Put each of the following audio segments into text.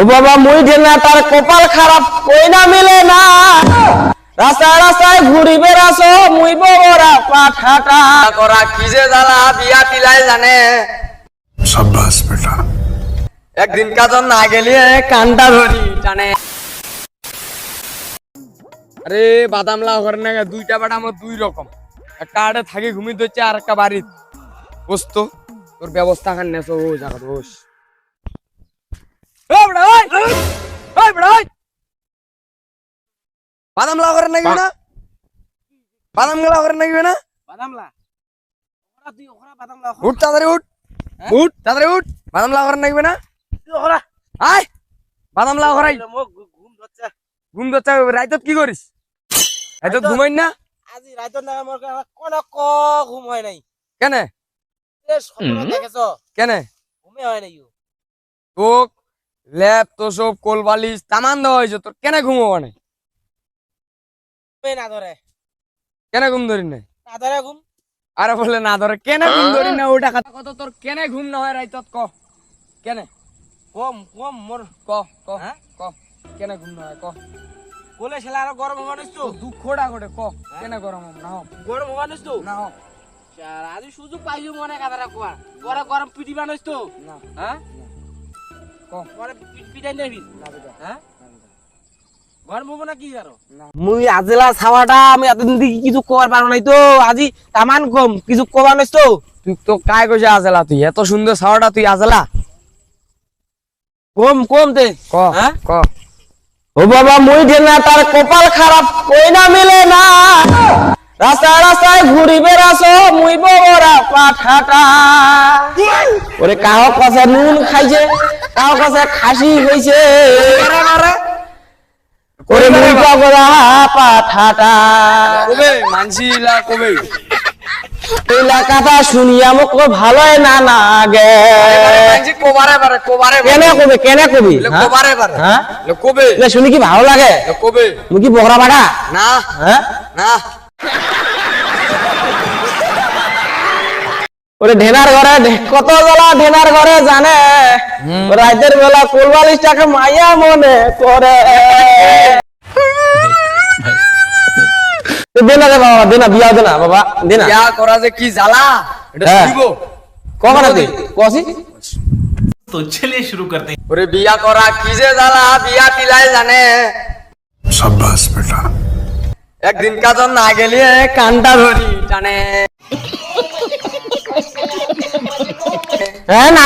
ও বাবা মুই ঢেনা তার কপাল খারাপ কই না মিলে না রাস্তায় রাস্তায় ঘুরি বেড়াছ মুই বড়রা পাঠাটা করা কি যে জ্বালা বিয়া পিলাই জানে शाबाश बेटा একদিন কাজন না গেলে কান্ডা ধরি জানে আরে বাদাম লাউ করে না দুইটা বাড়া আমার দুই রকম একটা আড়ে থাকি ঘুমি দিচ্ছে আর একটা বাড়ি বসত তোর ব্যবস্থা খান নেছো ও জায়গা বস বাদাম লাউ করে নাকি না বাদাম লাউ করে নাকি না বাদামলা ওরা তুই ওরা বাদামলা উঠ তাড়াতাড়ি উঠ উঠ তাড়াতাড়ি উঠ বাদাম লাউ করে নাকি না তুই ওরা আয় বাদাম লাউ করাই মোক ঘুম ধরছে ঘুম ধরছে রাইতত কি করিস রাইতত ঘুমাই না আজি রাইতর না মোর কোন ঘুম হয় নাই কেনে এ স্বপ্ন দেখেছো কেনে ঘুমে হয় নাই তোক ল্যাপ তো সব কোল বালিশ তামান দেওয়া হয়েছে তোর কেনে ঘুমো না ঘুমে না ধরে কেনে ঘুম ধরি না না ধরে ঘুম আরে বলে না ধরে কেনে ঘুম ধরি না ওটা কথা কত তোর কেনে ঘুম না হয় রাইতত ক কেনে কম কম মোর ক ক হ্যাঁ? ক কেনে ঘুম না হয় ক কোলে ছেলে আর গরম হবানিস তো দুঃখটা করে ক কেনে গরম হবে? না হোক গরম হবানিস তো না হোক স্যার আজি সুযোগ পাইছো মনে কাদারা কোয়া গরম গরম পিটি বানিস তো না হ্যাঁ ক পরে পিটাই দেবি না বেটা হ্যাঁ গরম হবো না কি আরো না মুই আজলা ছাওয়াটা আমি এতদিন থেকে কিছু কবার পারো নাই তো আজি তামান কম কিছু কবার নাইস তো তুই তো কায় কইছে আজলা তুই এত সুন্দর সাওয়াটা তুই আজলা কম কম তে ক হ্যাঁ? ক ও বাবা মুই ঢেনা তার কপাল খারাপ কই না মিলে না রাস্তায় রাস্তায় ঘুরি বেড়াছ মুই বড়রা পাঠাটা ওরে কাহ কাছে নুন খাইছে কাহ কাছে খাসি হইছে ওরে মুই বড়রা পাঠাটা কবে মানসিলা কবে এইলা কথা শুনিয়া মোক ভালোই না লাগে মানসি কোবারে পারে কেনে কবি হ্যাঁ? কোবারে পারে হ্যাঁ কবে এলা শুনি কি ভালো লাগে কবে মুই কি বকরা পাঠা না হ্যাঁ না ওরে ঢেনার ঘরে কত জ্বালা ঢেনার ঘরে জানে রাতের বেলা কোলবালিশটাকে মাইয়া মনে করে দেনা রে বাবা দেনা বিয়া দেনা বাবা দেনা বিয়া করা যে কি জ্বালা এটা হ্যাঁ। শুনিবো কখন তুই কসি तो चलिए शुरू करते हैं। ওরে বিয়া করা কি যে জ্বালা বিয়া পিলাই জানে शाबाश बेटा একদিন কাজন না গেলে কান্ডা ধরি টানে হ্যাঁ না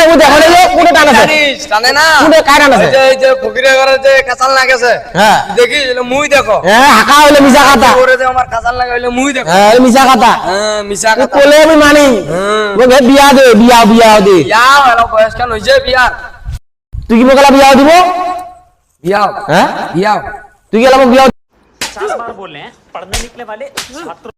ও দেখো রে কোনে টান আছে জানিস টানে না কোনে কায় টান আছে এই যে ফকিরের ঘরে যে কাঁচাল না গেছে হ্যাঁ দেখি মুই দেখো হ্যাঁ হাকা হইলে মিছা কথা ওরে যে আমার কাঁচাল লাগা হইলে মুই দেখো হ্যাঁ মিছা কথা হ্যাঁ মিছা তুই কথা কোলে আমি মানি মোক বিয়া দে বিয়া দে বিয়া হলো বয়স কেন হইছে বিয়া তুই কি মোক বিয়া দিব বিয়া হ্যাঁ বিয়া তুই কি মোক বিয়া 50 बार बोल रहे हैं पढ़ने निकले वाले छात्र